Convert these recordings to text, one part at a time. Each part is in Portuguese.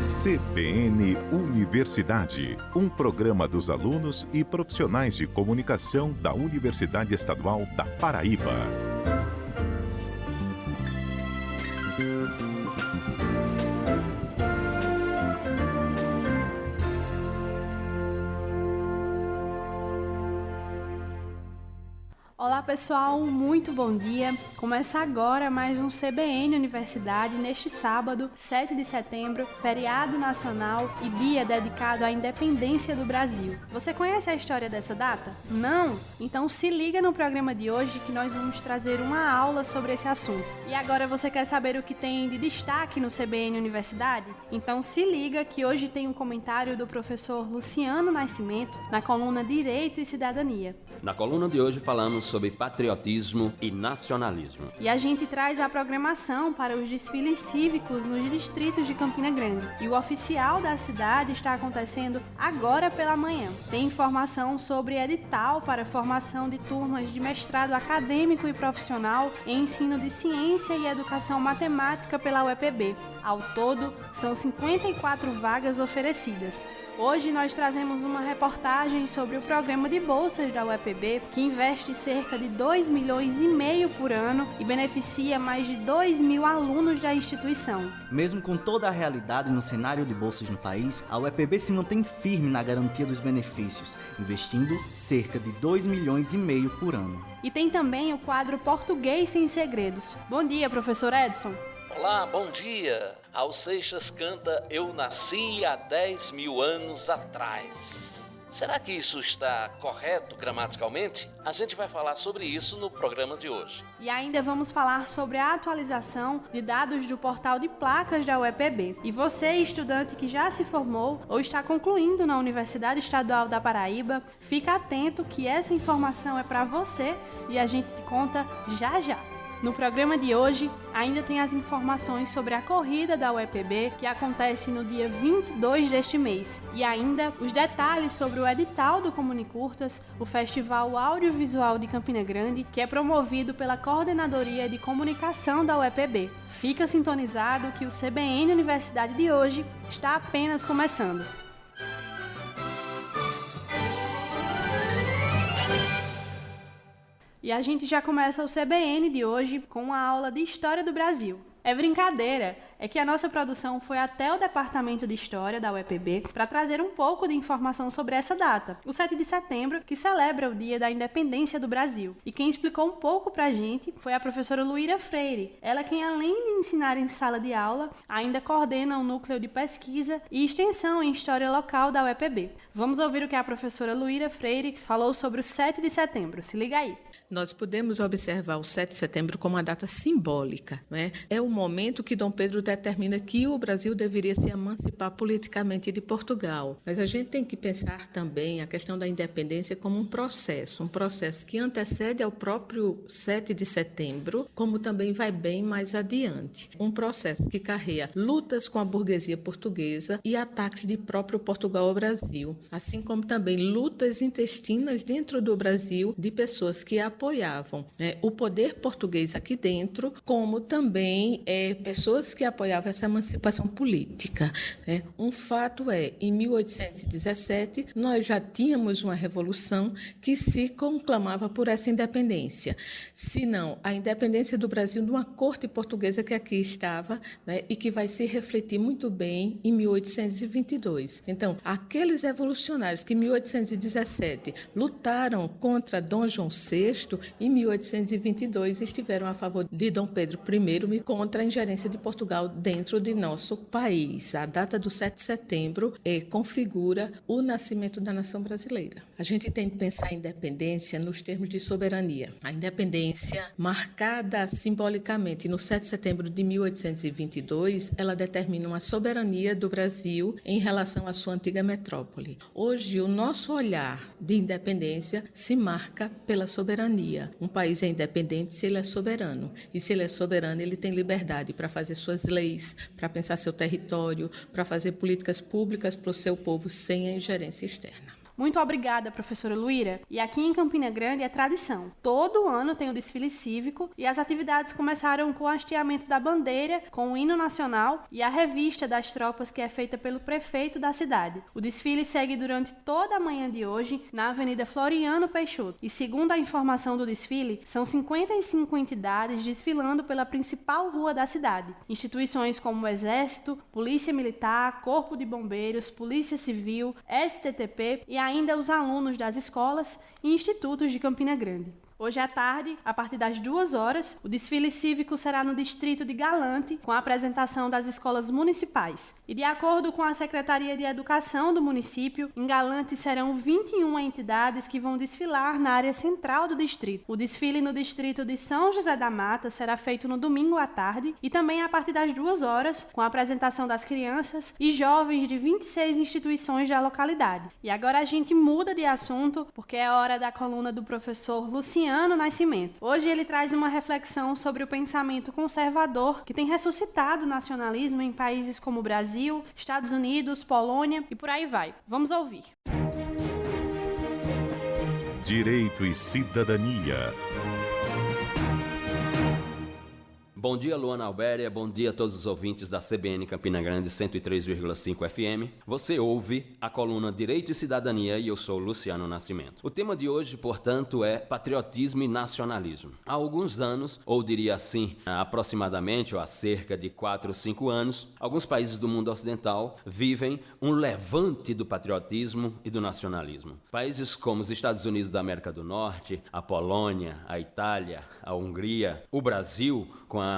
CBN Universidade, um programa dos alunos e profissionais de comunicação da Universidade Estadual da Paraíba. Olá pessoal, muito bom dia. Começa agora mais um CBN Universidade neste sábado, 7 de setembro, feriado nacional e dia dedicado à independência do Brasil. Você conhece a história dessa data? Não? Então se liga no programa de hoje que nós vamos trazer uma aula sobre esse assunto. E agora você quer saber o que tem de destaque no CBN Universidade? Então se liga que hoje tem um comentário do professor Luciano Nascimento na coluna Direito e Cidadania. Na coluna de hoje falamos sobre patriotismo e nacionalismo. E a gente traz a programação para os desfiles cívicos nos distritos de Campina Grande. E o oficial da cidade está acontecendo agora pela manhã. Tem informação sobre edital para formação de turmas de mestrado acadêmico e profissional em ensino de ciência e educação matemática pela UEPB. Ao todo, são 54 vagas oferecidas. Hoje nós trazemos uma reportagem sobre o programa de bolsas da UEPB, que investe cerca de 2,5 milhões por ano e beneficia mais de 2.000 alunos da instituição. Mesmo com toda a realidade no cenário de bolsas no país, a UEPB se mantém firme na garantia dos benefícios, investindo cerca de 2,5 milhões por ano. E tem também o quadro Português Sem Segredos. Bom dia, professor Edson. Olá, bom dia! Raul Seixas canta Eu Nasci há 10.000 anos atrás. Será que isso está correto gramaticalmente? A gente vai falar sobre isso no programa de hoje. E ainda vamos falar sobre a atualização de dados do portal de placas da UEPB. E você, estudante que já se formou ou está concluindo na Universidade Estadual da Paraíba, fica atento que essa informação é para você e a gente te conta já já. No programa de hoje, ainda tem as informações sobre a corrida da UEPB, que acontece no dia 22 deste mês, e ainda os detalhes sobre o edital do Comunicurtas, o Festival Audiovisual de Campina Grande, que é promovido pela Coordenadoria de Comunicação da UEPB. Fica sintonizado que o CBN Universidade de hoje está apenas começando. E a gente já começa o CBN de hoje com uma aula de História do Brasil. É brincadeira, é que a nossa produção foi até o Departamento de História da UEPB para trazer um pouco de informação sobre essa data, o 7 de setembro, que celebra o Dia da Independência do Brasil. E quem explicou um pouco pra gente foi a professora Luíra Freire. Ela é quem, além de ensinar em sala de aula, ainda coordena o núcleo de pesquisa e extensão em História Local da UEPB. Vamos ouvir o que a professora Luíra Freire falou sobre o 7 de setembro. Se liga aí. Nós podemos observar o 7 de setembro como uma data simbólica, não é? É o momento que Dom Pedro determina que o Brasil deveria se emancipar politicamente de Portugal. Mas a gente tem que pensar também a questão da independência como um processo que antecede ao próprio 7 de setembro, como também vai bem mais adiante. Um processo que carrega lutas com a burguesia portuguesa e ataques de próprio Portugal ao Brasil, assim como também lutas intestinas dentro do Brasil de pessoas que apoiavam o poder português aqui dentro, como também pessoas que apoiavam essa emancipação política. Um fato em 1817, nós já tínhamos uma revolução que se conclamava por essa independência. Se não, a independência do Brasil de uma corte portuguesa que aqui estava, e que vai se refletir muito bem em 1822. Então, aqueles revolucionários que em 1817 lutaram contra Dom João VI, em 1822 estiveram a favor de Dom Pedro I e contra a ingerência de Portugal dentro de nosso país. A data do 7 de setembro configura o nascimento da nação brasileira. A gente tem que pensar a independência nos termos de soberania. A independência, marcada simbolicamente no 7 de setembro de 1822, ela determina uma soberania do Brasil em relação à sua antiga metrópole. Hoje, o nosso olhar de independência se marca pela soberania. Um país é independente se ele é soberano. E se ele é soberano, ele tem liberdade para fazer suas leis, para pensar seu território, para fazer políticas públicas para o seu povo sem a ingerência externa. Muito obrigada, professora Luíra. E aqui em Campina Grande é tradição. Todo ano tem o desfile cívico e as atividades começaram com o hasteamento da bandeira, com o hino nacional e a revista das tropas que é feita pelo prefeito da cidade. O desfile segue durante toda a manhã de hoje na Avenida Floriano Peixoto. E segundo a informação do desfile, são 55 entidades desfilando pela principal rua da cidade. Instituições como o Exército, Polícia Militar, Corpo de Bombeiros, Polícia Civil, STTP e ainda os alunos das escolas e institutos de Campina Grande. Hoje à tarde, a partir das 2h, o desfile cívico será no distrito de Galante, com a apresentação das escolas municipais. E de acordo com a Secretaria de Educação do município, em Galante serão 21 entidades que vão desfilar na área central do distrito. O desfile no distrito de São José da Mata será feito no domingo à tarde e também a partir das 2h, com a apresentação das crianças e jovens de 26 instituições da localidade. E agora a gente muda de assunto, porque é hora da coluna do professor Luciano Nascimento. Hoje ele traz uma reflexão sobre o pensamento conservador que tem ressuscitado o nacionalismo em países como Brasil, Estados Unidos, Polônia e por aí vai. Vamos ouvir. Direito e Cidadania. Bom dia, Luana Albéria. Bom dia a todos os ouvintes da CBN Campina Grande 103,5 FM. Você ouve a coluna Direito e Cidadania e eu sou Luciano Nascimento. O tema de hoje, portanto, é patriotismo e nacionalismo. Há alguns anos, ou diria assim, aproximadamente, ou há cerca de 4 ou 5 anos, alguns países do mundo ocidental vivem um levante do patriotismo e do nacionalismo. Países como os Estados Unidos da América do Norte, a Polônia, a Itália, a Hungria, o Brasil, com a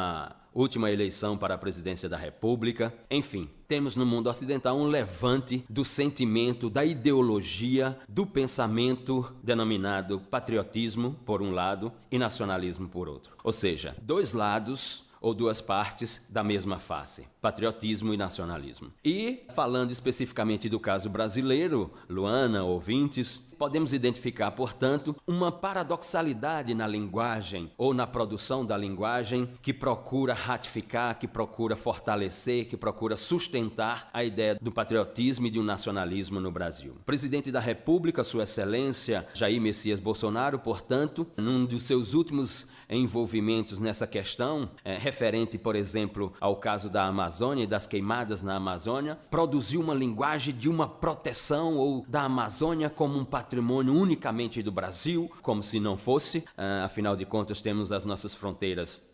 última eleição para a presidência da República. Enfim, temos no mundo ocidental um levante do sentimento, da ideologia, do pensamento denominado patriotismo, por um lado, e nacionalismo, por outro. Ou seja, dois lados ou duas partes da mesma face, patriotismo e nacionalismo. E, falando especificamente do caso brasileiro, Luana, ouvintes, podemos identificar, portanto, uma paradoxalidade na linguagem ou na produção da linguagem que procura ratificar, que procura fortalecer, que procura sustentar a ideia do patriotismo e de um nacionalismo no Brasil. O presidente da República, Sua Excelência Jair Messias Bolsonaro, portanto, num dos seus últimos envolvimentos nessa questão, referente, por exemplo, ao caso da Amazônia e das queimadas na Amazônia, produziu uma linguagem de uma proteção ou da Amazônia como um patrimônio unicamente do Brasil, como se não fosse. Afinal de contas, temos as nossas fronteiras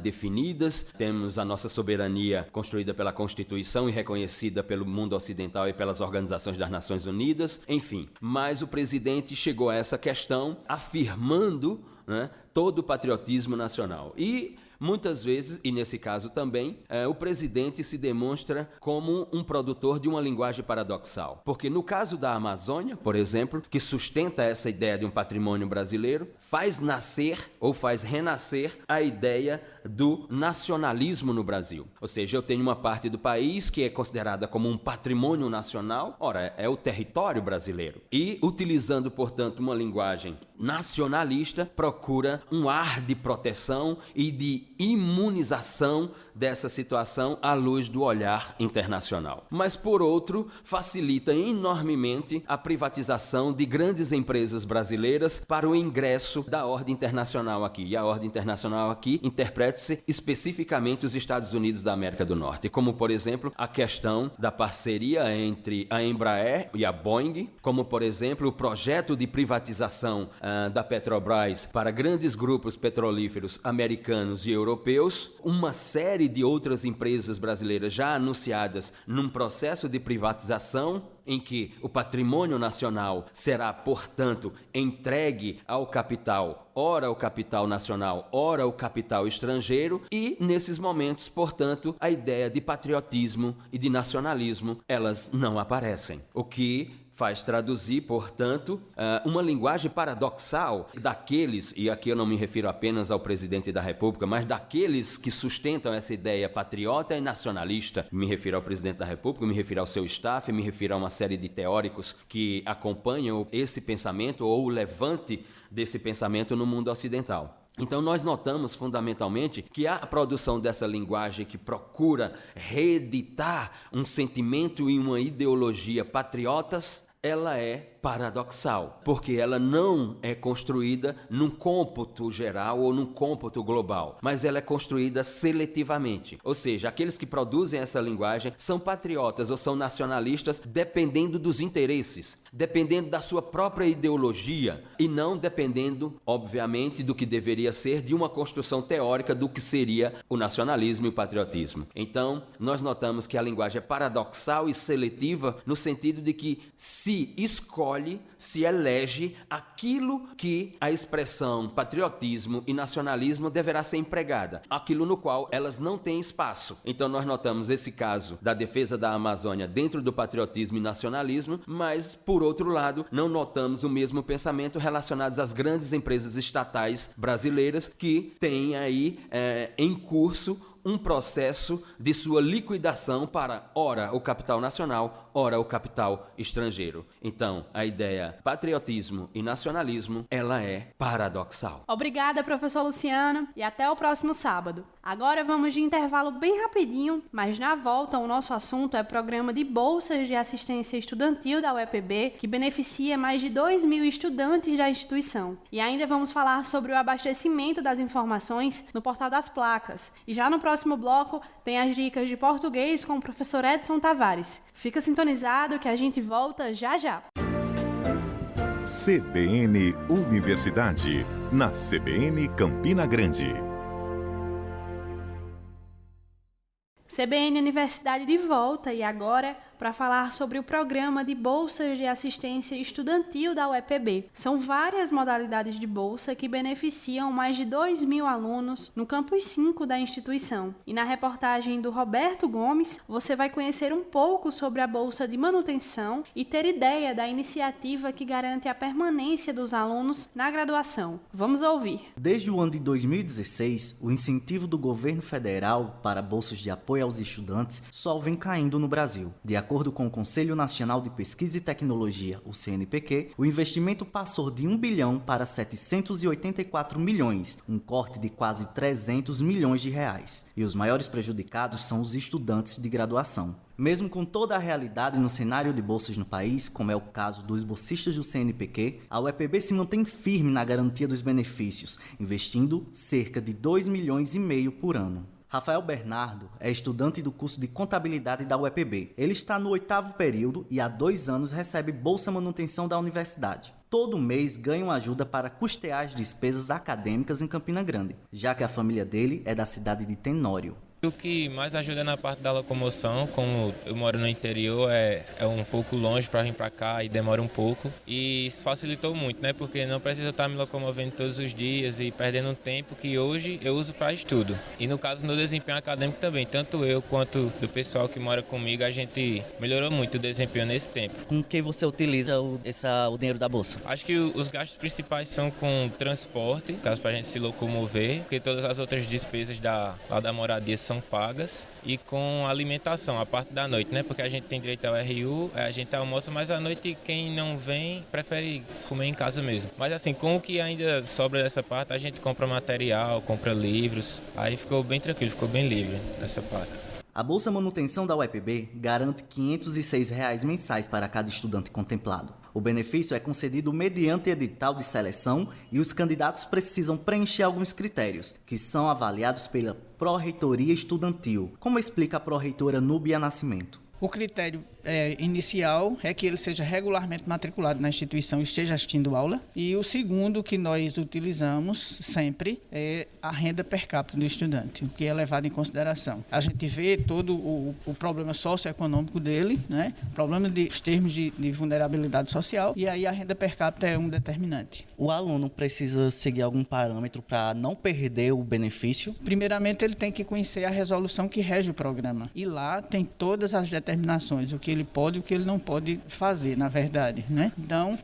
definidas, temos a nossa soberania construída pela Constituição e reconhecida pelo mundo ocidental e pelas organizações das Nações Unidas, enfim. Mas o presidente chegou a essa questão afirmando, né, todo o patriotismo nacional. E muitas vezes, e nesse caso também, o presidente se demonstra como um produtor de uma linguagem paradoxal. Porque no caso da Amazônia, por exemplo, que sustenta essa ideia de um patrimônio brasileiro, faz nascer ou faz renascer a ideia do nacionalismo no Brasil. Ou seja, eu tenho uma parte do país que é considerada como um patrimônio nacional, ora, é o território brasileiro. E, utilizando, portanto, uma linguagem nacionalista, procura um ar de proteção e de imunização dessa situação à luz do olhar internacional. Mas, por outro, facilita enormemente a privatização de grandes empresas brasileiras para o ingresso da ordem internacional aqui. E a ordem internacional aqui interpreta-se especificamente os Estados Unidos da América do Norte, como, por exemplo, a questão da parceria entre a Embraer e a Boeing, como, por exemplo, o projeto de privatização da Petrobras para grandes grupos petrolíferos americanos e europeus, uma série de outras empresas brasileiras já anunciadas num processo de privatização em que o patrimônio nacional será, portanto, entregue ao capital, ora o capital nacional, ora o capital estrangeiro, e nesses momentos, portanto, a ideia de patriotismo e de nacionalismo, elas não aparecem. O que faz traduzir, portanto, uma linguagem paradoxal daqueles, e aqui eu não me refiro apenas ao presidente da República, mas daqueles que sustentam essa ideia patriota e nacionalista. Me refiro ao presidente da República, me refiro ao seu staff, me refiro a uma série de teóricos que acompanham esse pensamento ou o levante desse pensamento no mundo ocidental. Então nós notamos fundamentalmente que a produção dessa linguagem que procura reeditar um sentimento e uma ideologia patriotas, ela é paradoxal, porque ela não é construída num cômputo geral ou num cômputo global, mas ela é construída seletivamente. Ou seja, aqueles que produzem essa linguagem são patriotas ou são nacionalistas dependendo dos interesses, dependendo da sua própria ideologia e não dependendo, obviamente, do que deveria ser de uma construção teórica do que seria o nacionalismo e o patriotismo. Então, nós notamos que a linguagem é paradoxal e seletiva no sentido de que se escolhe, se elege aquilo que a expressão patriotismo e nacionalismo deverá ser empregada, aquilo no qual elas não têm espaço. Então, nós notamos esse caso da defesa da Amazônia dentro do patriotismo e nacionalismo, mas, por outro lado, não notamos o mesmo pensamento relacionado às grandes empresas estatais brasileiras que têm aí em curso um processo de sua liquidação para, ora, o capital nacional, ora, o capital estrangeiro. Então, a ideia patriotismo e nacionalismo, ela é paradoxal. Obrigada, professor Luciano, e até o próximo sábado. Agora vamos de intervalo bem rapidinho, mas na volta o nosso assunto é programa de bolsas de assistência estudantil da UEPB, que beneficia mais de 2.000 estudantes da instituição. E ainda vamos falar sobre o abastecimento das informações no Portal das Placas. E já no próximo bloco tem as dicas de português com o professor Edson Tavares. Fica sintonizado que a gente volta já já. CBN Universidade, na CBN Campina Grande. CBN Universidade de volta e agora para falar sobre o programa de bolsas de assistência estudantil da UEPB. São várias modalidades de bolsa que beneficiam mais de 2.000 alunos no campus 5 da instituição. E na reportagem do Roberto Gomes, você vai conhecer um pouco sobre a bolsa de manutenção e ter ideia da iniciativa que garante a permanência dos alunos na graduação. Vamos ouvir. Desde o ano de 2016, o incentivo do governo federal para bolsas de apoio aos estudantes só vem caindo no Brasil. De acordo com o Conselho Nacional de Pesquisa e Tecnologia, o CNPq, o investimento passou de 1 bilhão para 784 milhões, um corte de quase 300 milhões de reais. E os maiores prejudicados são os estudantes de graduação. Mesmo com toda a realidade no cenário de bolsas no país, como é o caso dos bolsistas do CNPq, a UEPB se mantém firme na garantia dos benefícios, investindo cerca de 2,5 milhões por ano. Rafael Bernardo é estudante do curso de Contabilidade da UEPB. Ele está no 8º período e há 2 anos recebe Bolsa Manutenção da universidade. Todo mês ganha uma ajuda para custear as despesas acadêmicas em Campina Grande, já que a família dele é da cidade de Tenório. O que mais ajuda na parte da locomoção, como eu moro no interior, é um pouco longe para vir para cá e demora um pouco. E isso facilitou muito, né? Porque não precisa estar me locomovendo todos os dias e perdendo um tempo que hoje eu uso para estudo. E no caso, no desempenho acadêmico também, tanto eu quanto do pessoal que mora comigo, a gente melhorou muito o desempenho nesse tempo. Com que você utiliza o dinheiro da bolsa? Acho que os gastos principais são com transporte, caso para a gente se locomover, porque todas as outras despesas lá da moradia são pagas, e com alimentação, a parte da noite, né? Porque a gente tem direito ao RU, a gente almoça, mas à noite quem não vem prefere comer em casa mesmo. Mas assim, com o que ainda sobra dessa parte, a gente compra material, compra livros, aí ficou bem tranquilo, ficou bem livre nessa parte. A Bolsa Manutenção da UEPB garante R$ 506 mensais para cada estudante contemplado. O benefício é concedido mediante edital de seleção e os candidatos precisam preencher alguns critérios, que são avaliados pela Pró-Reitoria Estudantil, como explica a Pró-Reitora Núbia Nascimento. O critério inicial é que ele seja regularmente matriculado na instituição e esteja assistindo aula. E o segundo que nós utilizamos sempre é a renda per capita do estudante, o que é levado em consideração. A gente vê todo o problema socioeconômico dele, né? Problema dos termos de vulnerabilidade social, e aí a renda per capita é um determinante. O aluno precisa seguir algum parâmetro para não perder o benefício? Primeiramente, ele tem que conhecer a resolução que rege o programa. E lá tem todas as determinações, o que ele pode e o que ele não pode fazer, na verdade, né? Então,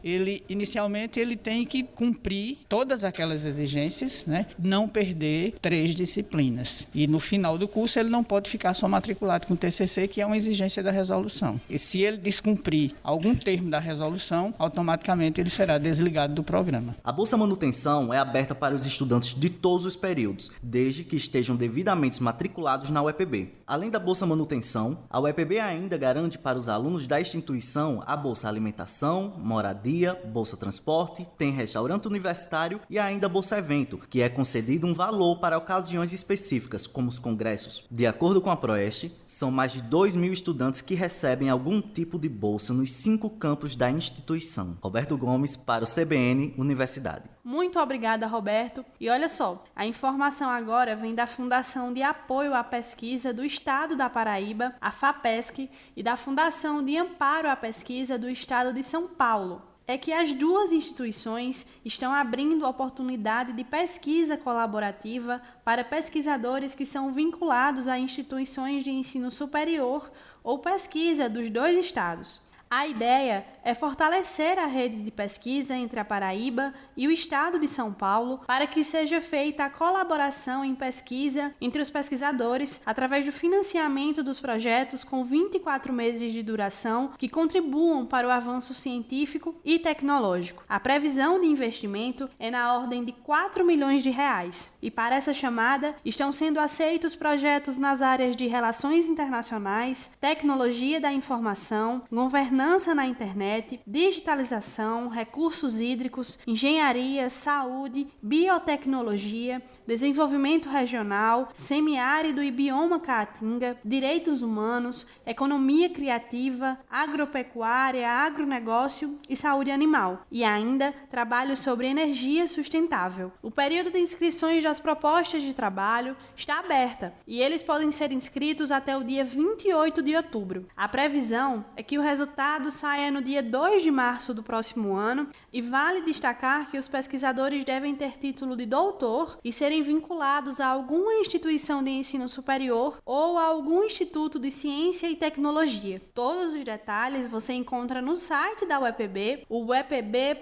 inicialmente, ele tem que cumprir todas aquelas exigências, né? Não perder 3 disciplinas. E no final do curso, ele não pode ficar só matriculado com TCC, que é uma exigência da resolução. E se ele descumprir algum termo da resolução, automaticamente ele será desligado do programa. A Bolsa Manutenção é aberta para os estudantes de todos os períodos, desde que estejam devidamente matriculados na UEPB. Além da Bolsa Manutenção, a UEPB ainda garante para os alunos da instituição a Bolsa Alimentação, Moradia, Bolsa Transporte, tem restaurante universitário e ainda Bolsa Evento, que é concedido um valor para ocasiões específicas, como os congressos. De acordo com a Proeste, são mais de 2.000 estudantes que recebem algum tipo de bolsa nos 5 campos da instituição. Roberto Gomes, para o CBN Universidade. Muito obrigada, Roberto. E olha só, a informação agora vem da Fundação de Apoio à Pesquisa do Estado da Paraíba, a FAPESC, e da Fundação de Amparo à Pesquisa do Estado de São Paulo. É que as duas instituições estão abrindo oportunidade de pesquisa colaborativa para pesquisadores que são vinculados a instituições de ensino superior ou pesquisa dos 2 estados. A ideia é fortalecer a rede de pesquisa entre a Paraíba e o estado de São Paulo para que seja feita a colaboração em pesquisa entre os pesquisadores através do financiamento dos projetos com 24 meses de duração que contribuam para o avanço científico e tecnológico. A previsão de investimento é na ordem de 4 milhões de reais e para essa chamada estão sendo aceitos projetos nas áreas de relações internacionais, tecnologia da informação, governança na internet, digitalização, recursos hídricos, engenharia, saúde, biotecnologia, desenvolvimento regional, semiárido e bioma caatinga, direitos humanos, economia criativa, agropecuária, agronegócio e saúde animal. E ainda trabalho sobre energia sustentável. O período de inscrições das propostas de trabalho está aberta e eles podem ser inscritos até o dia 28 de outubro. A previsão é que o resultado saia no dia 2 de março do próximo ano e vale destacar que os pesquisadores devem ter título de doutor e serem vinculados a alguma instituição de ensino superior ou a algum instituto de ciência e tecnologia. Todos os detalhes você encontra no site da UEPB, o uepb.edu.br,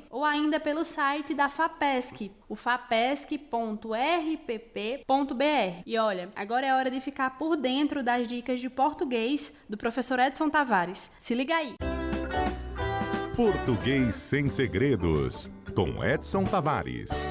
ou ainda pelo site da FAPESC, o fapesc.rpp.br. E olha, agora é hora de ficar por dentro das dicas de português do professor Edson Tavares. Se liga aí! Português sem segredos, com Edson Tavares.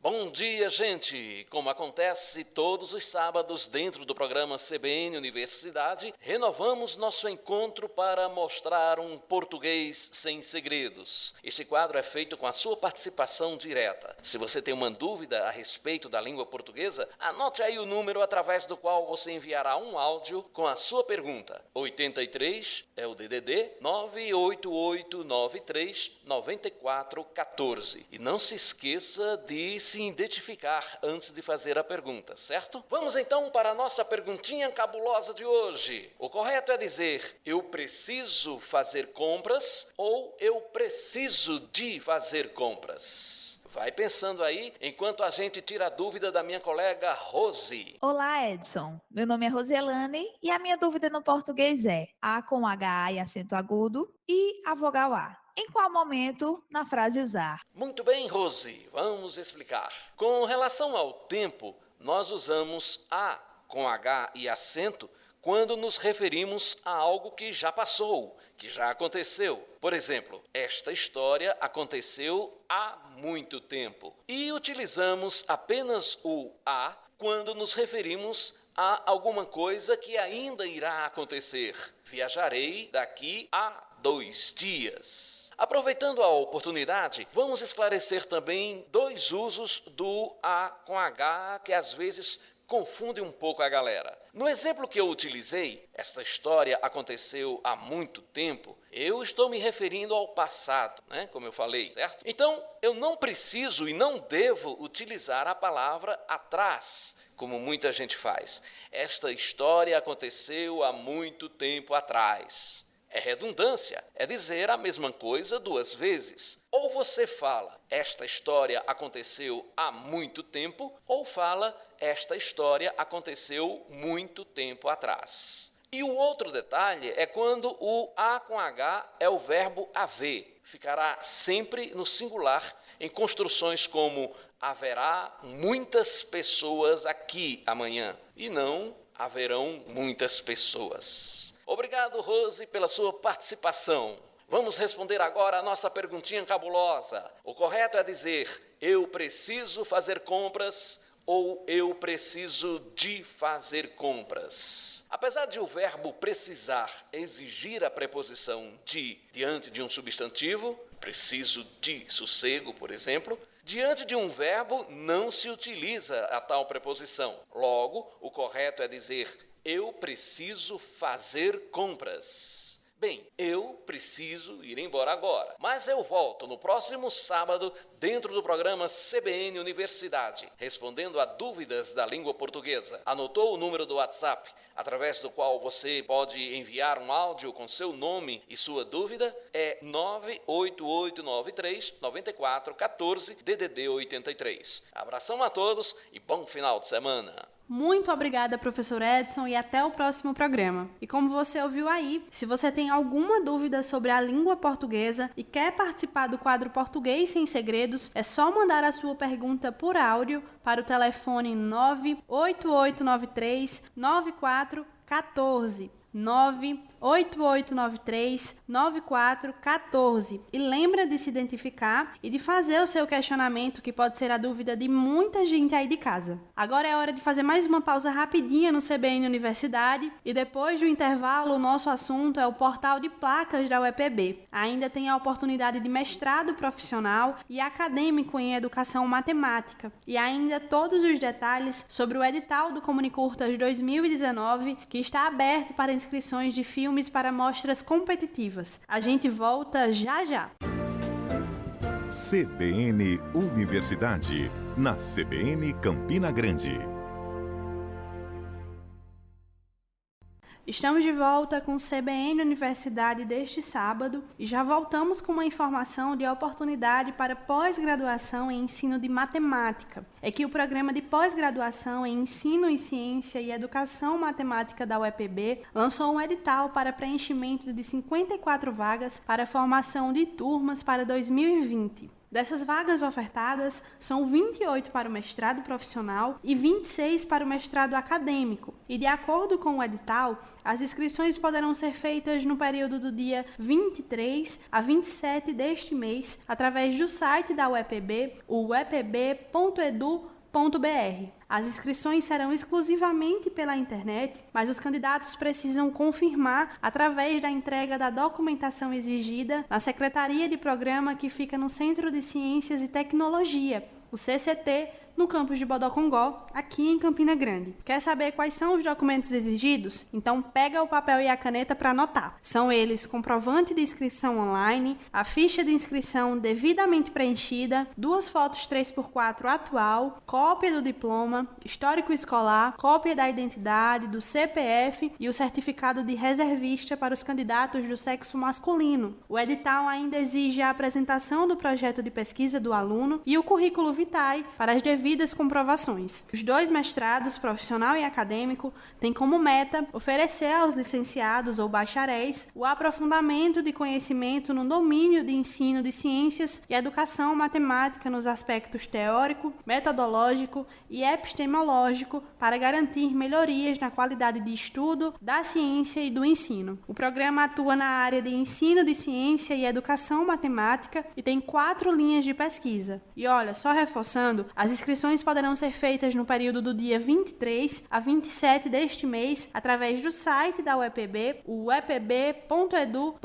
Bom dia, gente! Como acontece todos os sábados dentro do programa CBN Universidade, renovamos nosso encontro para mostrar um português sem segredos. Este quadro é feito com a sua participação direta. Se você tem uma dúvida a respeito da língua portuguesa, anote aí o número através do qual você enviará um áudio com a sua pergunta. 83 é o DDD 988939414. E não se esqueça de se identificar antes de fazer a pergunta, certo? Vamos então para a nossa perguntinha cabulosa de hoje. O correto é dizer: eu preciso fazer compras ou eu preciso de fazer compras? Vai pensando aí, enquanto a gente tira a dúvida da minha colega Rose. Olá, Edson. Meu nome é Rosielane e a minha dúvida no português é A com H e acento agudo e a vogal A. Em qual momento na frase usar? Muito bem, Rose. Vamos explicar. Com relação ao tempo, nós usamos A com H e acento quando nos referimos a algo que já passou, que já aconteceu. Por exemplo, esta história aconteceu há muito tempo. E utilizamos apenas o A quando nos referimos a alguma coisa que ainda irá acontecer. Viajarei daqui a 2 dias. Aproveitando a oportunidade, vamos esclarecer também 2 usos do A com H que às vezes confunde um pouco a galera. No exemplo que eu utilizei, esta história aconteceu há muito tempo, eu estou me referindo ao passado, como eu falei, certo? Então, eu não preciso e não devo utilizar a palavra atrás, como muita gente faz. Esta história aconteceu há muito tempo atrás. É redundância, é dizer a mesma coisa 2 vezes. Ou você fala, esta história aconteceu há muito tempo, ou fala, esta história aconteceu muito tempo atrás. E o outro detalhe é quando o A com H é o verbo haver. Ficará sempre no singular em construções como haverá muitas pessoas aqui amanhã, e não haverão muitas pessoas. Obrigado, Rose, pela sua participação. Vamos responder agora a nossa perguntinha cabulosa. O correto é dizer: eu preciso fazer compras ou eu preciso de fazer compras? Apesar de o verbo precisar exigir a preposição de diante de um substantivo, preciso de sossego, por exemplo, diante de um verbo não se utiliza a tal preposição. Logo, o correto é dizer eu preciso fazer compras. Bem, eu preciso ir embora agora, mas eu volto no próximo sábado dentro do programa CBN Universidade, respondendo a dúvidas da língua portuguesa. Anotou o número do WhatsApp, através do qual você pode enviar um áudio com seu nome e sua dúvida? É 98893-9414, DDD 83. Abração a todos e bom final de semana. Muito obrigada, professor Edson, e até o próximo programa. E como você ouviu aí, se você tem alguma dúvida sobre a língua portuguesa e quer participar do quadro Português Sem Segredos, é só mandar a sua pergunta por áudio para o telefone 98893-9414. 98893-9414. E lembra de se identificar e de fazer o seu questionamento, que pode ser a dúvida de muita gente aí de casa. Agora é hora de fazer mais uma pausa rapidinha no CBN Universidade e depois do intervalo o nosso assunto é o portal de placas da UEPB. Ainda tem a oportunidade de mestrado profissional e acadêmico em educação matemática e ainda todos os detalhes sobre o edital do Comunicurtas 2019 que está aberto para inscrições de filmes para mostras competitivas. A gente volta já já. CBN Universidade, na CBN Campina Grande. Estamos de volta com o CBN Universidade deste sábado e já voltamos com uma informação de oportunidade para pós-graduação em ensino de matemática. É que o programa de pós-graduação em ensino em ciência e educação matemática da UEPB lançou um edital para preenchimento de 54 vagas para formação de turmas para 2020. Dessas vagas ofertadas, são 28 para o mestrado profissional e 26 para o mestrado acadêmico. E de acordo com o edital, as inscrições poderão ser feitas no período do dia 23 a 27 deste mês, através do site da UEPB, o uepb.edu.br. As inscrições serão exclusivamente pela internet, mas os candidatos precisam confirmar através da entrega da documentação exigida na Secretaria de Programa que fica no Centro de Ciências e Tecnologia, o CCT, no campus de Bodocongó, aqui em Campina Grande. Quer saber quais são os documentos exigidos? Então pega o papel e a caneta para anotar. São eles: comprovante de inscrição online, a ficha de inscrição devidamente preenchida, 2 fotos 3x4 atual, cópia do diploma, histórico escolar, cópia da identidade, do CPF e o certificado de reservista para os candidatos do sexo masculino. O edital ainda exige a apresentação do projeto de pesquisa do aluno e o currículo vitae para as devidas comprovações. Os 2 mestrados, profissional e acadêmico, têm como meta oferecer aos licenciados ou bacharéis o aprofundamento de conhecimento no domínio de ensino de ciências e educação matemática nos aspectos teórico, metodológico e epistemológico para garantir melhorias na qualidade de estudo, da ciência e do ensino. O programa atua na área de ensino de ciência e educação matemática e tem 4 linhas de pesquisa. E olha, só reforçando, as inscrições poderão ser feitas no período do dia 23 a 27 deste mês, através do site da UEPB, o uepb.edu.br.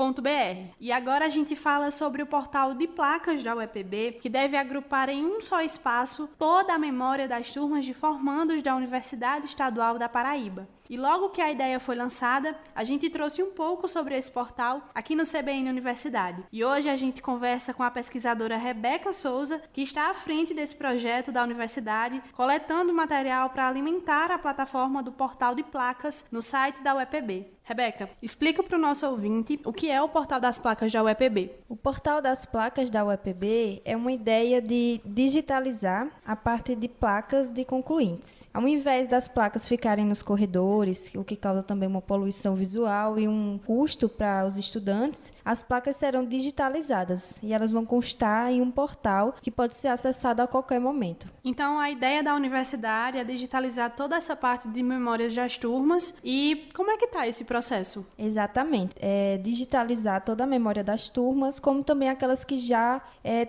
E agora a gente fala sobre o portal de placas da UEPB, que deve agrupar em um só espaço toda a memória das turmas de formandos da Universidade Estadual da Paraíba. E logo que a ideia foi lançada, a gente trouxe um pouco sobre esse portal aqui no CBN Universidade. E hoje a gente conversa com a pesquisadora Rebeca Souza, que está à frente desse projeto da universidade, coletando material para alimentar a plataforma do portal de placas no site da UEPB. Rebeca, explica para o nosso ouvinte o que é o Portal das Placas da UEPB. O Portal das Placas da UEPB é uma ideia de digitalizar a parte de placas de concluintes. Ao invés das placas ficarem nos corredores corredores, o que causa também uma poluição visual e um custo para os estudantes, as placas serão digitalizadas e elas vão constar em um portal que pode ser acessado a qualquer momento. Então, a ideia da universidade é digitalizar toda essa parte de memórias das turmas. E como é que está esse processo? Exatamente. É digitalizar toda a memória das turmas, como também aquelas que já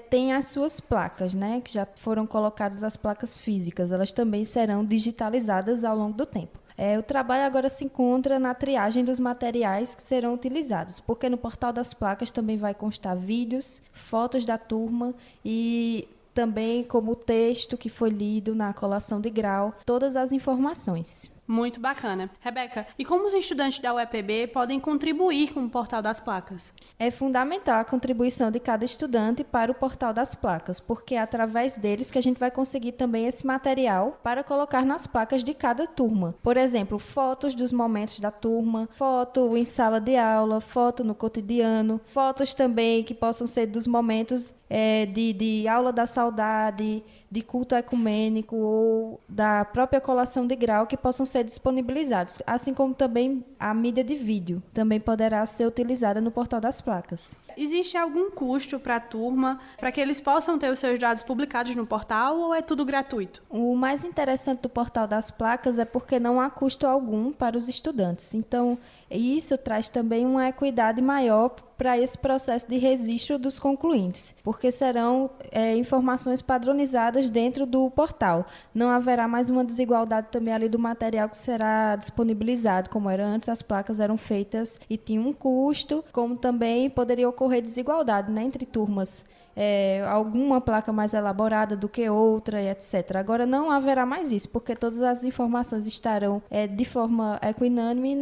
têm as suas placas, né? Que já foram colocadas as placas físicas. Elas também serão digitalizadas ao longo do tempo. O trabalho agora se encontra na triagem dos materiais que serão utilizados, porque no portal das placas também vai constar vídeos, fotos da turma e também como o texto que foi lido na colação de grau, todas as informações. Muito bacana. Rebeca, e como os estudantes da UEPB podem contribuir com o Portal das Placas? É fundamental a contribuição de cada estudante para o Portal das Placas, porque é através deles que a gente vai conseguir também esse material para colocar nas placas de cada turma. Por exemplo, fotos dos momentos da turma, foto em sala de aula, foto no cotidiano, fotos também que possam ser dos momentos de aula da saudade, de culto ecumênico ou da própria colação de grau que possam ser disponibilizados, assim como também a mídia de vídeo também poderá ser utilizada no Portal das Placas. Existe algum custo para a turma para que eles possam ter os seus dados publicados no portal ou é tudo gratuito? O mais interessante do Portal das Placas é porque não há custo algum para os estudantes. Então, isso traz também uma equidade maior para esse processo de registro dos concluintes, porque serão informações padronizadas dentro do portal. Não haverá mais uma desigualdade também ali do material que será disponibilizado, como era antes, as placas eram feitas e tinham um custo, como também poderia ocorrer desigualdade, né, entre turmas. Alguma placa mais elaborada do que outra, etc. Agora não haverá mais isso, porque todas as informações estarão de forma equinânime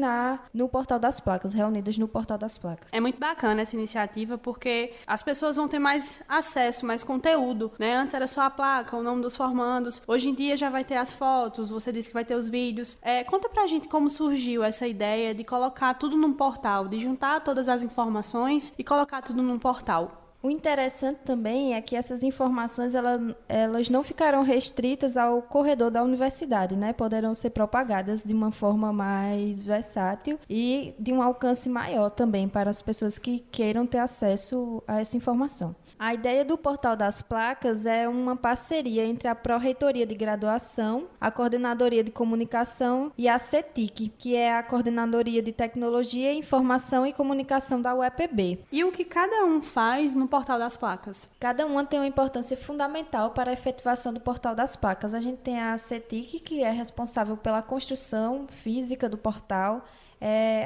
no Portal das Placas, reunidas no Portal das Placas. É muito bacana essa iniciativa, porque as pessoas vão ter mais acesso, mais conteúdo, né? Antes era só a placa, o nome dos formandos. Hoje em dia já vai ter as fotos, você disse que vai ter os vídeos. Conta pra gente como surgiu essa ideia de colocar tudo num portal, de juntar todas as informações e colocar tudo num portal. O interessante também é que essas informações elas não ficarão restritas ao corredor da universidade, né? Poderão ser propagadas de uma forma mais versátil e de um alcance maior também para as pessoas que queiram ter acesso a essa informação. A ideia do Portal das Placas é uma parceria entre a Pró-Reitoria de Graduação, a Coordenadoria de Comunicação e a CETIC, que é a Coordenadoria de Tecnologia, Informação e Comunicação da UEPB. E o que cada um faz no Portal das Placas? Cada uma tem uma importância fundamental para a efetivação do Portal das Placas. A gente tem a CETIC, que é responsável pela construção física do portal.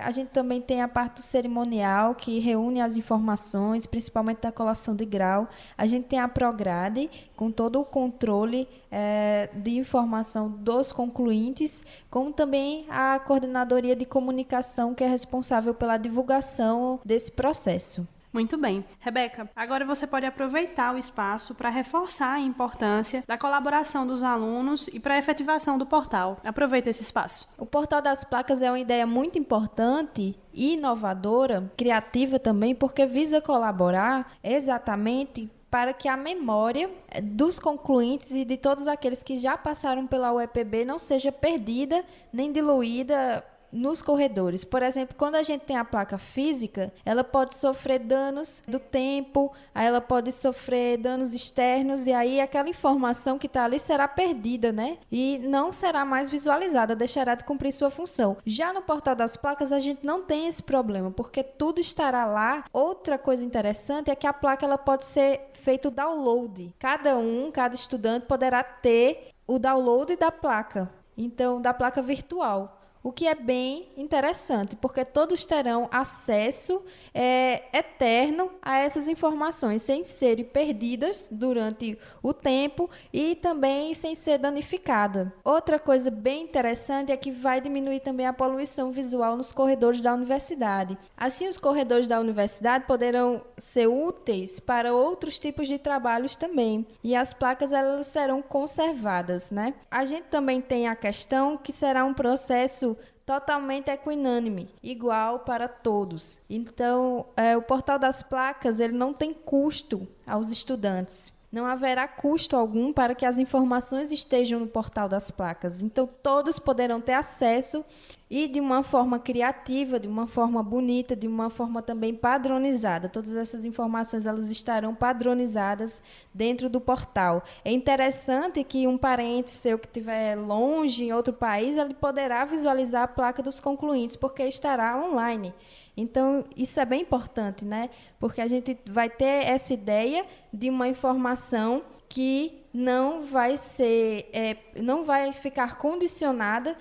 A gente também tem a parte do cerimonial, que reúne as informações, principalmente da colação de grau. A gente tem a Prograde, com todo o controle de informação dos concluintes, como também a Coordenadoria de Comunicação, que é responsável pela divulgação desse processo. Muito bem. Rebeca, agora você pode aproveitar o espaço para reforçar a importância da colaboração dos alunos e para a efetivação do portal. Aproveita esse espaço. O Portal das Placas é uma ideia muito importante e inovadora, criativa também, porque visa colaborar exatamente para que a memória dos concluintes e de todos aqueles que já passaram pela UEPB não seja perdida nem diluída nos corredores. Por exemplo, quando a gente tem a placa física, ela pode sofrer danos do tempo, aí ela pode sofrer danos externos e aí aquela informação que está ali será perdida, né? E não será mais visualizada, deixará de cumprir sua função. Já no Portal das Placas a gente não tem esse problema, porque tudo estará lá. Outra coisa interessante é que a placa ela pode ser feito download. Cada estudante poderá ter o download da placa, então da placa virtual. O que é bem interessante, porque todos terão acesso eterno a essas informações, sem serem perdidas durante o tempo e também sem ser danificada. Outra coisa bem interessante é que vai diminuir também a poluição visual nos corredores da universidade. Assim, os corredores da universidade poderão ser úteis para outros tipos de trabalhos também, e as placas elas serão conservadas, né? A gente também tem a questão que será um processo totalmente equinânime, igual para todos. Então, o Portal das Placas ele não tem custo aos estudantes. Não haverá custo algum para que as informações estejam no portal das placas. Então, todos poderão ter acesso e de uma forma criativa, de uma forma bonita, de uma forma também padronizada. Todas essas informações elas estarão padronizadas dentro do portal. É interessante que um parente seu que estiver longe, em outro país, ele poderá visualizar a placa dos concluintes, porque estará online. Então, isso é bem importante, né? Porque a gente vai ter essa ideia de uma informação que não vai ficar condicionada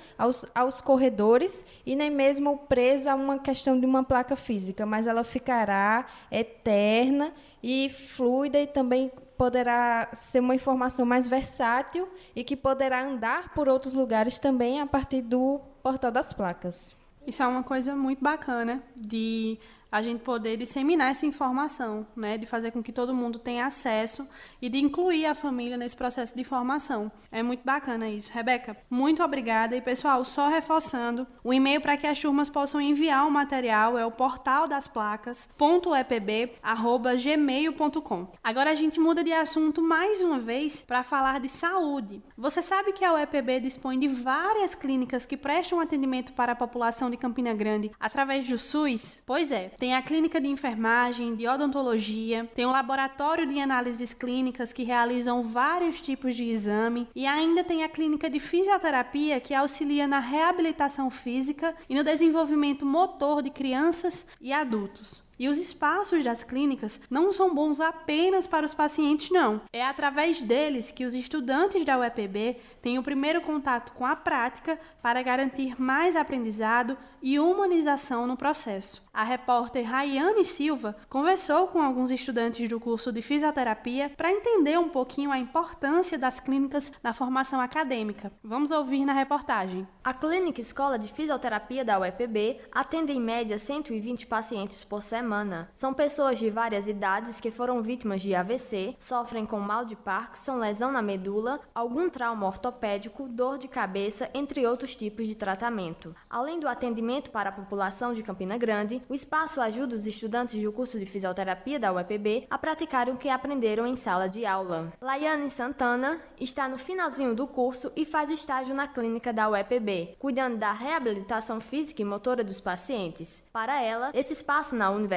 aos corredores e nem mesmo presa a uma questão de uma placa física, mas ela ficará eterna e fluida e também poderá ser uma informação mais versátil e que poderá andar por outros lugares também a partir do portal das placas. Isso é uma coisa muito bacana de a gente poder disseminar essa informação, né? De fazer com que todo mundo tenha acesso e de incluir a família nesse processo de formação. É muito bacana isso. Rebeca, muito obrigada. E, pessoal, só reforçando, o e-mail para que as turmas possam enviar o material é o portaldasplacas.epb@gmail.com. Agora a gente muda de assunto mais uma vez para falar de saúde. Você sabe que a UEPB dispõe de várias clínicas que prestam atendimento para a população de Campina Grande através do SUS? Pois é. Tem a clínica de enfermagem, de odontologia, tem um laboratório de análises clínicas que realizam vários tipos de exame e ainda tem a clínica de fisioterapia que auxilia na reabilitação física e no desenvolvimento motor de crianças e adultos. E os espaços das clínicas não são bons apenas para os pacientes, não. É através deles que os estudantes da UEPB têm o primeiro contato com a prática para garantir mais aprendizado e humanização no processo. A repórter Rayane Silva conversou com alguns estudantes do curso de fisioterapia para entender um pouquinho a importância das clínicas na formação acadêmica. Vamos ouvir na reportagem. A Clínica Escola de Fisioterapia da UEPB atende em média 120 pacientes por semana. São pessoas de várias idades que foram vítimas de AVC, sofrem com mal de Parkinson, lesão na medula, algum trauma ortopédico, dor de cabeça, entre outros tipos de tratamento. Além do atendimento para a população de Campina Grande, o espaço ajuda os estudantes do curso de fisioterapia da UEPB a praticar o que aprenderam em sala de aula. Laiane Santana está no finalzinho do curso e faz estágio na clínica da UEPB, cuidando da reabilitação física e motora dos pacientes. Para ela, esse espaço na universidade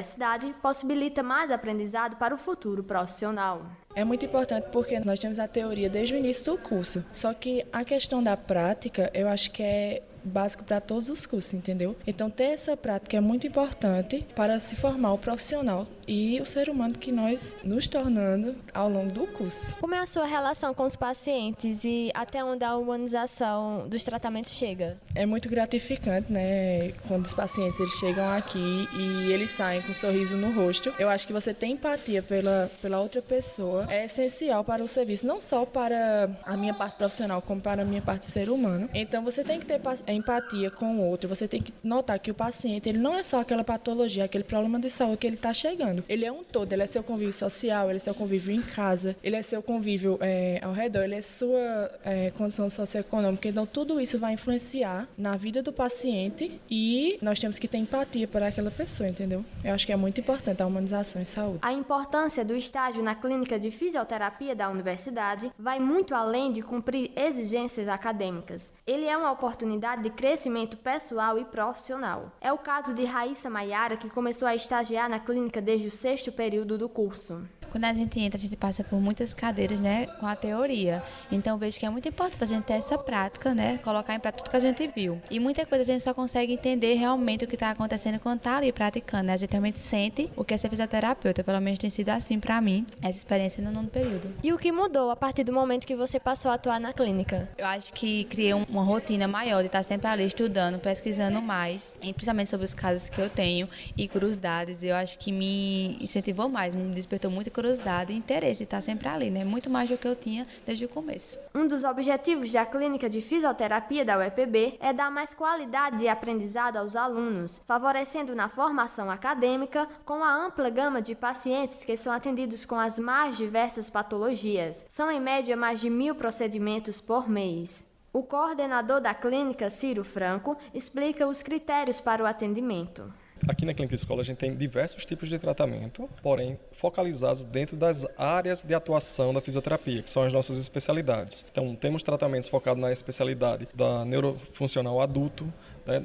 possibilita mais aprendizado para o futuro profissional. É muito importante porque nós temos a teoria desde o início do curso, só que a questão da prática eu acho que é básico para todos os cursos, entendeu? Então ter essa prática é muito importante para se formar o profissional e o ser humano que nós nos tornando ao longo do curso. Como é a sua relação com os pacientes e até onde a humanização dos tratamentos chega? É muito gratificante, né? Quando os pacientes eles chegam aqui e eles saem com um sorriso no rosto. Eu acho que você ter empatia pela outra pessoa é essencial para o serviço, não só para a minha parte profissional, como para a minha parte ser humano. Então você tem que ter empatia com o outro, você tem que notar que o paciente ele não é só aquela patologia, aquele problema de saúde que ele está chegando. Ele é um todo, ele é seu convívio social, ele é seu convívio em casa, ele é seu convívio ao redor, ele é sua condição socioeconômica. Então tudo isso vai influenciar na vida do paciente e nós temos que ter empatia por aquela pessoa, entendeu? Eu acho que é muito importante a humanização em saúde. A importância do estágio na clínica de fisioterapia da universidade vai muito além de cumprir exigências acadêmicas. Ele é uma oportunidade de crescimento pessoal e profissional. É o caso de Raíssa Maiara, que começou a estagiar na clínica desde o 6º período do curso. Quando a gente entra, a gente passa por muitas cadeiras, né, com a teoria. Então, eu vejo que é muito importante a gente ter essa prática, né, colocar em prática tudo que a gente viu. E muita coisa a gente só consegue entender realmente o que está acontecendo quando está ali praticando, né? A gente realmente sente o que é ser fisioterapeuta. Pelo menos tem sido assim para mim, essa experiência no 9º período. E o que mudou a partir do momento que você passou a atuar na clínica? Eu acho que criei uma rotina maior de estar sempre ali estudando, pesquisando mais, principalmente sobre os casos que eu tenho e curiosidades. Eu acho que me incentivou mais, me despertou muita curiosidade e interesse, estar sempre ali, né? Muito mais do que eu tinha desde o começo. Um dos objetivos da Clínica de Fisioterapia da UEPB é dar mais qualidade de aprendizado aos alunos, favorecendo na formação acadêmica com a ampla gama de pacientes que são atendidos com as mais diversas patologias. São em média mais de 1.000 procedimentos por mês. O coordenador da clínica, Ciro Franco, explica os critérios para o atendimento. Aqui na Clínica Escola a gente tem diversos tipos de tratamento, porém focalizados dentro das áreas de atuação da fisioterapia, que são as nossas especialidades. Então, temos tratamentos focados na especialidade da neurofuncional adulto,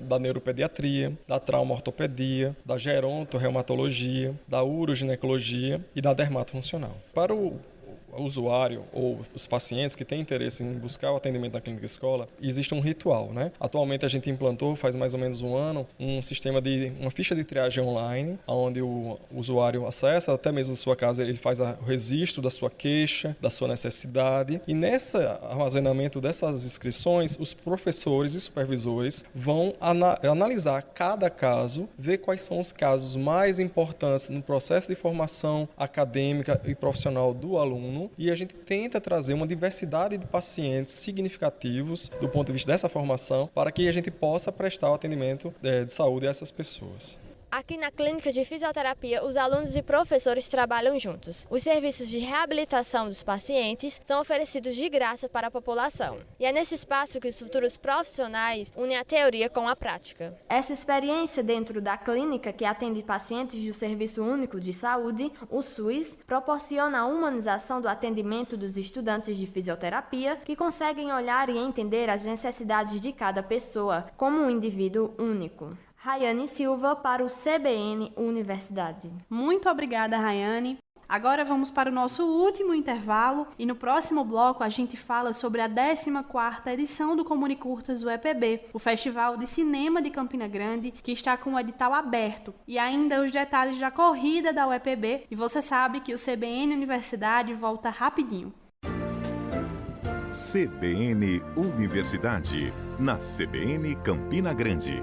da neuropediatria, da traumaortopedia, da gerontorreumatologia, da uroginecologia e da dermatofuncional. Para o usuário ou os pacientes que têm interesse em buscar o atendimento na Clínica Escola, existe um ritual, né? Atualmente a gente implantou, faz mais ou menos um ano, uma ficha de triagem online, onde o usuário acessa, até mesmo na sua casa, ele faz o registro da sua queixa, da sua necessidade, e nesse armazenamento dessas inscrições, os professores e supervisores vão analisar cada caso, ver quais são os casos mais importantes no processo de formação acadêmica e profissional do aluno, e a gente tenta trazer uma diversidade de pacientes significativos do ponto de vista dessa formação para que a gente possa prestar o atendimento de saúde a essas pessoas. Aqui na Clínica de Fisioterapia, os alunos e professores trabalham juntos. Os serviços de reabilitação dos pacientes são oferecidos de graça para a população. E é nesse espaço que os futuros profissionais unem a teoria com a prática. Essa experiência dentro da clínica, que atende pacientes do Serviço Único de Saúde, o SUS, proporciona a humanização do atendimento dos estudantes de fisioterapia, que conseguem olhar e entender as necessidades de cada pessoa, como um indivíduo único. Rayane Silva para o CBN Universidade. Muito obrigada, Rayane. Agora vamos para o nosso último intervalo e no próximo bloco a gente fala sobre a 14ª edição do Comunicurtas do EPB, o Festival de Cinema de Campina Grande, que está com o edital aberto, e ainda os detalhes da corrida da UEPB, e você sabe que o CBN Universidade volta rapidinho. CBN Universidade, na CBN Campina Grande.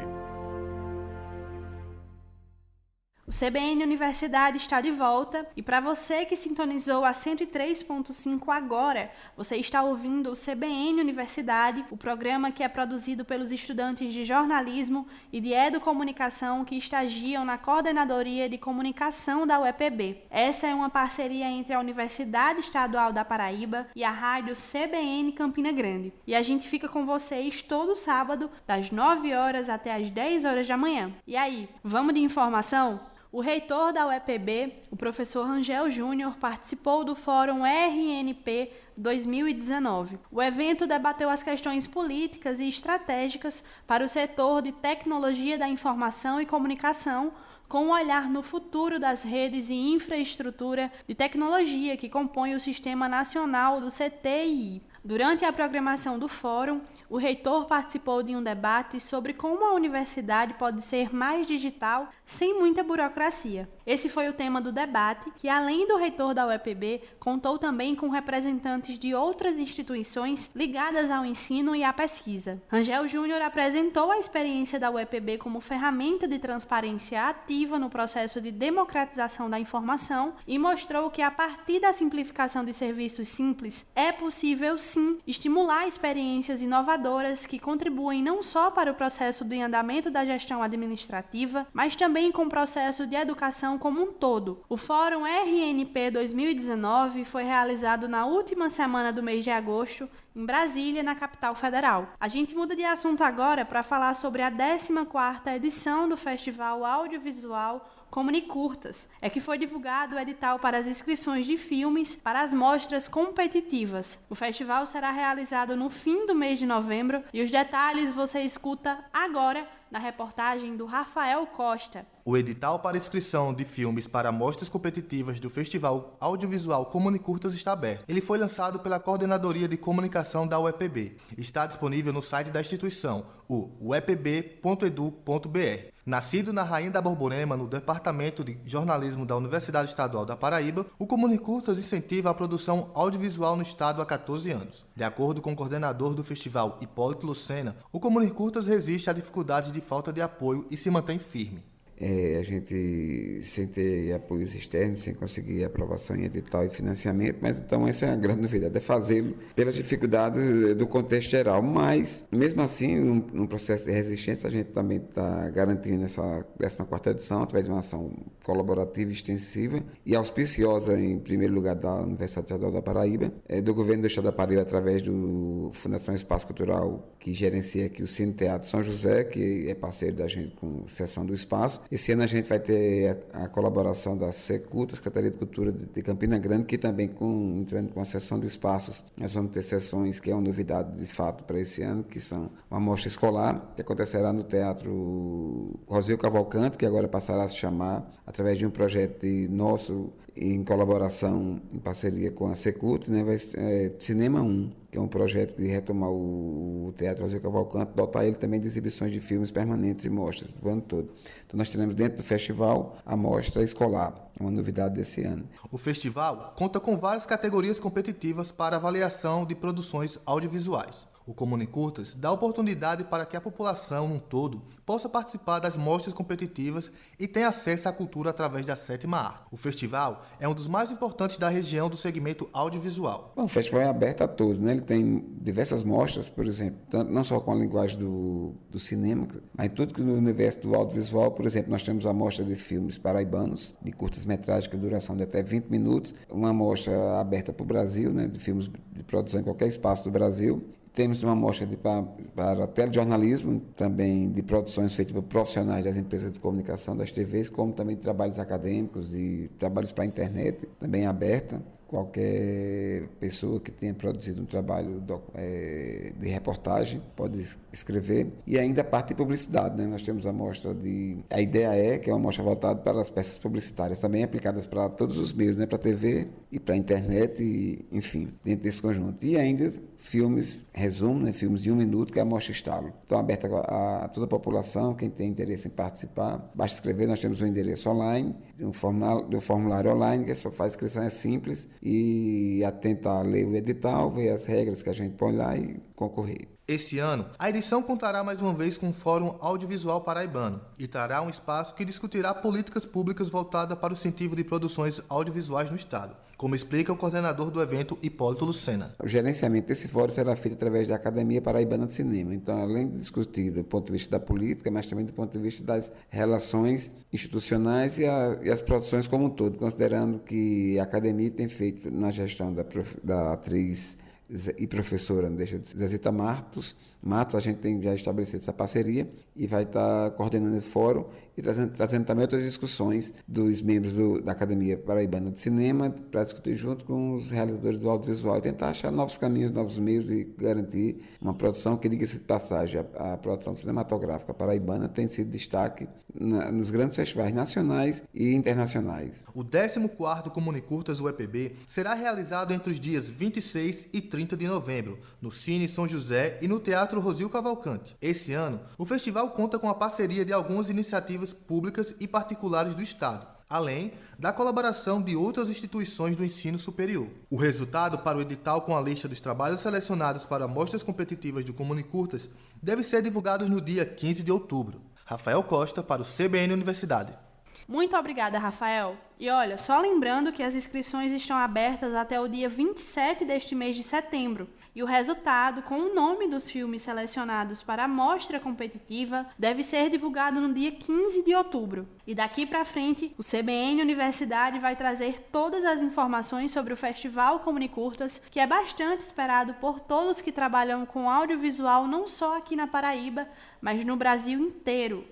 O CBN Universidade está de volta e para você que sintonizou a 103.5 agora, você está ouvindo o CBN Universidade, o programa que é produzido pelos estudantes de jornalismo e de educomunicação que estagiam na Coordenadoria de Comunicação da UEPB. Essa é uma parceria entre a Universidade Estadual da Paraíba e a rádio CBN Campina Grande. E a gente fica com vocês todo sábado, das 9 horas até as 10 horas da manhã. E aí, vamos de informação? O reitor da UEPB, o professor Rangel Júnior, participou do Fórum RNP 2019. O evento debateu as questões políticas e estratégicas para o setor de tecnologia da informação e comunicação, com um olhar no futuro das redes e infraestrutura de tecnologia que compõem o Sistema Nacional do CTI. Durante a programação do fórum, o reitor participou de um debate sobre como a universidade pode ser mais digital sem muita burocracia. Esse foi o tema do debate, que além do reitor da UEPB, contou também com representantes de outras instituições ligadas ao ensino e à pesquisa. Rangel Júnior apresentou a experiência da UEPB como ferramenta de transparência ativa no processo de democratização da informação e mostrou que a partir da simplificação de serviços simples é possível sim estimular experiências inovadoras que contribuem não só para o processo de andamento da gestão administrativa, mas também com o processo de educação como um todo. O Fórum RNP 2019 foi realizado na última semana do mês de agosto, em Brasília, na capital federal. A gente muda de assunto agora para falar sobre a 14ª edição do Festival Audiovisual Comunicurtas. É que foi divulgado o edital para as inscrições de filmes para as mostras competitivas. O festival será realizado no fim do mês de novembro e os detalhes você escuta agora na reportagem do Rafael Costa. O edital para inscrição de filmes para mostras competitivas do Festival Audiovisual Comunicurtas está aberto. Ele foi lançado pela Coordenadoria de Comunicação da UEPB. Está disponível no site da instituição, o uepb.edu.br. Nascido na Rainha da Borborema, no Departamento de Jornalismo da Universidade Estadual da Paraíba, o Comunicurtas incentiva a produção audiovisual no estado há 14 anos. De acordo com o coordenador do festival, Hipólito Lucena, o Comunicurtas resiste à dificuldade de falta de apoio e se mantém firme. A gente sem ter apoios externos, sem conseguir aprovação em edital e financiamento, mas então essa é a grande novidade, é fazê-lo pelas dificuldades do contexto geral, mas mesmo assim, num processo de resistência, a gente também está garantindo essa 14ª edição através de uma ação colaborativa extensiva e auspiciosa, em primeiro lugar, da Universidade Estadual da Paraíba, do governo do Estado da Paraíba, através do Fundação Espaço Cultural, que gerencia aqui o Cine Teatro São José, que é parceiro da gente com Sessão do Espaço, Esse ano a gente vai ter a colaboração da Secult, a Secretaria de Cultura de Campina Grande, que também entrando com a sessão de espaços. Nós vamos ter sessões que é uma novidade de fato para esse ano, que são uma mostra escolar, que acontecerá no Teatro Rosil Cavalcante, que agora passará a se chamar, através de um projeto nosso, em colaboração, em parceria com a Secult, né, vai ser Cinema 1, que é um projeto de retomar o Teatro Rosil Cavalcante, dotar ele também de exibições de filmes permanentes e mostras do ano todo. Então nós teremos dentro do festival a mostra escolar, uma novidade desse ano. O festival conta com várias categorias competitivas para avaliação de produções audiovisuais. O Comunicurtas dá oportunidade para que a população, num todo, possa participar das mostras competitivas e tenha acesso à cultura através da sétima arte. O festival é um dos mais importantes da região do segmento audiovisual. Bom, o festival é aberto a todos, né? Ele tem diversas mostras, por exemplo, não só com a linguagem do cinema, mas tudo que no universo do audiovisual. Por exemplo, nós temos a mostra de filmes paraibanos, de curtas-metragens com duração de até 20 minutos, uma mostra aberta para o Brasil, né? De filmes de produção em qualquer espaço do Brasil. Temos uma mostra para telejornalismo, também de produções feitas por profissionais das empresas de comunicação, das TVs, como também de trabalhos acadêmicos, de trabalhos para a internet, também aberta. Qualquer pessoa que tenha produzido um trabalho de reportagem pode escrever. E ainda a parte de publicidade, né? Nós temos a mostra A Ideia É, que é uma mostra voltada para as peças publicitárias, também aplicadas para todos os meios, né? Para a TV e para a internet, e, enfim, dentro desse conjunto. E ainda filmes, resumo, né? Filmes de 1 minuto, que é a Mostra Estalo. Então, aberta a toda a população, quem tem interesse em participar, basta escrever. Nós temos um endereço online, um formulário online, que só faz inscrição, é simples, e atenta a ler o edital, ver as regras que a gente põe lá e concorrer. Esse ano, a edição contará mais uma vez com o Fórum Audiovisual Paraibano e trará um espaço que discutirá políticas públicas voltadas para o incentivo de produções audiovisuais no Estado, como explica o coordenador do evento, Hipólito Lucena. O gerenciamento desse fórum será feito através da Academia Paraibana de Cinema. Então, além de discutir do ponto de vista da política, mas também do ponto de vista das relações institucionais e as produções como um todo, considerando que a Academia tem feito na gestão da atriz e professora, não deixa de ser, Zezita Matos, a gente tem já estabelecido essa parceria e vai estar coordenando o fórum e trazendo também outras discussões dos membros da Academia Paraibana de Cinema para discutir junto com os realizadores do audiovisual e tentar achar novos caminhos, novos meios e garantir uma produção que, diga-se de passagem, a produção cinematográfica paraibana tem sido destaque nos grandes festivais nacionais e internacionais. O 14º Comunicurtas UEPB será realizado entre os dias 26 e 30 de novembro, no Cine São José e no Teatro Rosil Cavalcante. Esse ano, o festival conta com a parceria de algumas iniciativas públicas e particulares do Estado, além da colaboração de outras instituições do ensino superior. O resultado para o edital com a lista dos trabalhos selecionados para mostras competitivas do Comunicurtas deve ser divulgado no dia 15 de outubro. Rafael Costa para o CBN Universidade. Muito obrigada, Rafael. E olha, só lembrando que as inscrições estão abertas até o dia 27 deste mês de setembro. E o resultado, com o nome dos filmes selecionados para a mostra competitiva, deve ser divulgado no dia 15 de outubro. E daqui para frente, o CBN Universidade vai trazer todas as informações sobre o Festival Comunicurtas, que é bastante esperado por todos que trabalham com audiovisual, não só aqui na Paraíba, mas no Brasil inteiro.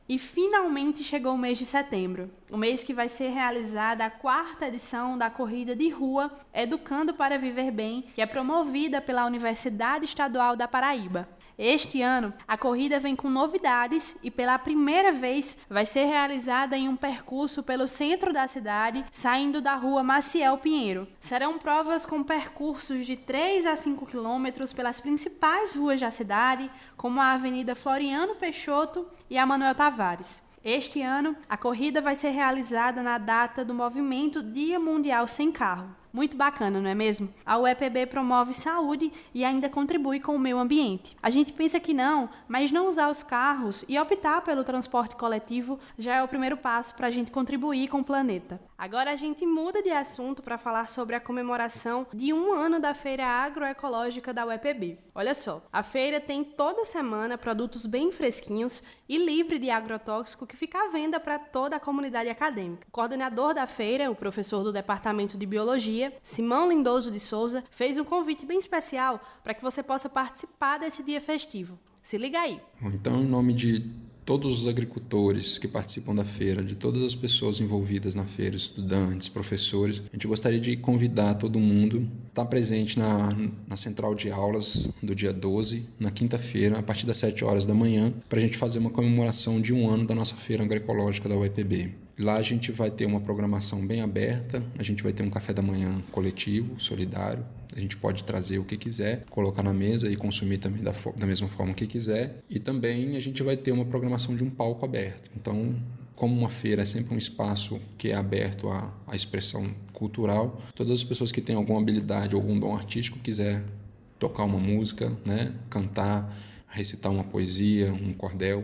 E finalmente chegou o mês de setembro, o mês que vai ser realizada a 4ª edição da corrida de rua Educando para Viver Bem, que é promovida pela Universidade Estadual da Paraíba. Este ano, a corrida vem com novidades e pela primeira vez vai ser realizada em um percurso pelo centro da cidade, saindo da rua Maciel Pinheiro. Serão provas com percursos de 3 a 5 quilômetros pelas principais ruas da cidade, como a Avenida Floriano Peixoto e a Manuel Tavares. Este ano, a corrida vai ser realizada na data do movimento Dia Mundial Sem Carro. Muito bacana, não é mesmo? A UEPB promove saúde e ainda contribui com o meio ambiente. A gente pensa que não, mas não usar os carros e optar pelo transporte coletivo já é o primeiro passo para a gente contribuir com o planeta. Agora a gente muda de assunto para falar sobre a comemoração de 1 ano da Feira Agroecológica da UEPB. Olha só, a feira tem toda semana produtos bem fresquinhos e livre de agrotóxico que fica à venda para toda a comunidade acadêmica. O coordenador da feira, o professor do Departamento de Biologia, Simão Lindoso de Souza, fez um convite bem especial para que você possa participar desse dia festivo. Se liga aí. Então, em nome de todos os agricultores que participam da feira, de todas as pessoas envolvidas na feira, estudantes, professores, a gente gostaria de convidar todo mundo a estar presente na central de aulas do dia 12, na quinta-feira, a partir das 7 horas da manhã, para a gente fazer uma comemoração de 1 ano da nossa feira agroecológica da UEPB. Lá a gente vai ter uma programação bem aberta, a gente vai ter um café da manhã coletivo, solidário, a gente pode trazer o que quiser, colocar na mesa e consumir também da mesma forma que quiser. E também a gente vai ter uma programação de um palco aberto. Então, como uma feira é sempre um espaço que é aberto à expressão cultural, todas as pessoas que têm alguma habilidade ou algum dom artístico quiser tocar uma música, né, cantar, recitar uma poesia, um cordel,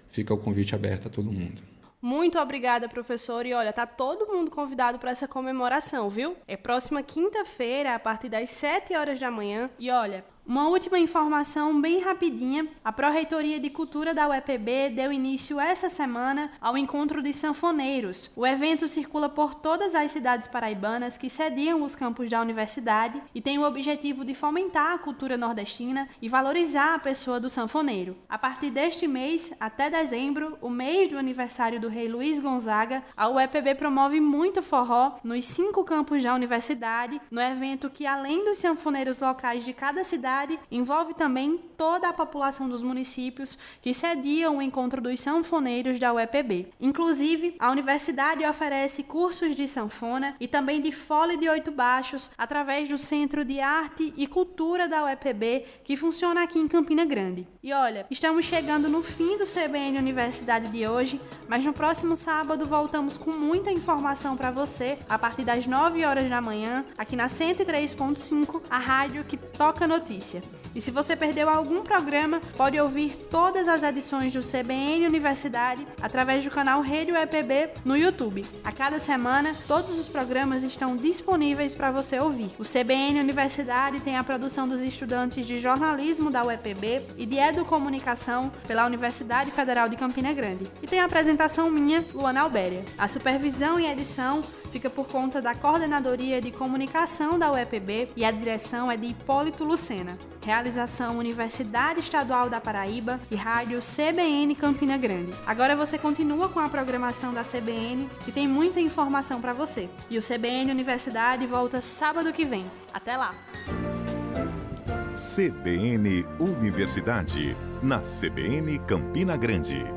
fica o convite aberto a todo mundo. Muito obrigada, professor. E olha, tá todo mundo convidado para essa comemoração, viu? É próxima quinta-feira, a partir das 7 horas da manhã. E olha, uma última informação bem rapidinha. A Pró-Reitoria de Cultura da UEPB deu início essa semana ao Encontro de Sanfoneiros. O evento circula por todas as cidades paraibanas que sediam os campos da universidade e tem o objetivo de fomentar a cultura nordestina e valorizar a pessoa do sanfoneiro. A partir deste mês, até dezembro, o mês do aniversário do rei Luiz Gonzaga, a UEPB promove muito forró nos 5 campos da universidade, no evento que, além dos sanfoneiros locais de cada cidade, envolve também toda a população dos municípios que sediam o encontro dos sanfoneiros da UEPB. Inclusive, a universidade oferece cursos de sanfona e também de fole de 8 baixos através do Centro de Arte e Cultura da UEPB, que funciona aqui em Campina Grande. E olha, estamos chegando no fim do CBN Universidade de hoje, mas no próximo sábado voltamos com muita informação para você a partir das 9 horas da manhã, aqui na 103.5, a rádio que toca notícia. E se você perdeu algum programa, pode ouvir todas as edições do CBN Universidade através do canal Rede UEPB no YouTube. A cada semana, todos os programas estão disponíveis para você ouvir. O CBN Universidade tem a produção dos estudantes de jornalismo da UEPB e de educomunicação pela Universidade Federal de Campina Grande. E tem a apresentação minha, Luana Albéria. A supervisão e edição fica por conta da Coordenadoria de Comunicação da UEPB e a direção é de Hipólito Lucena. Realização Universidade Estadual da Paraíba e Rádio CBN Campina Grande. Agora você continua com a programação da CBN, que tem muita informação para você. E o CBN Universidade volta sábado que vem. Até lá! CBN Universidade, na CBN Campina Grande.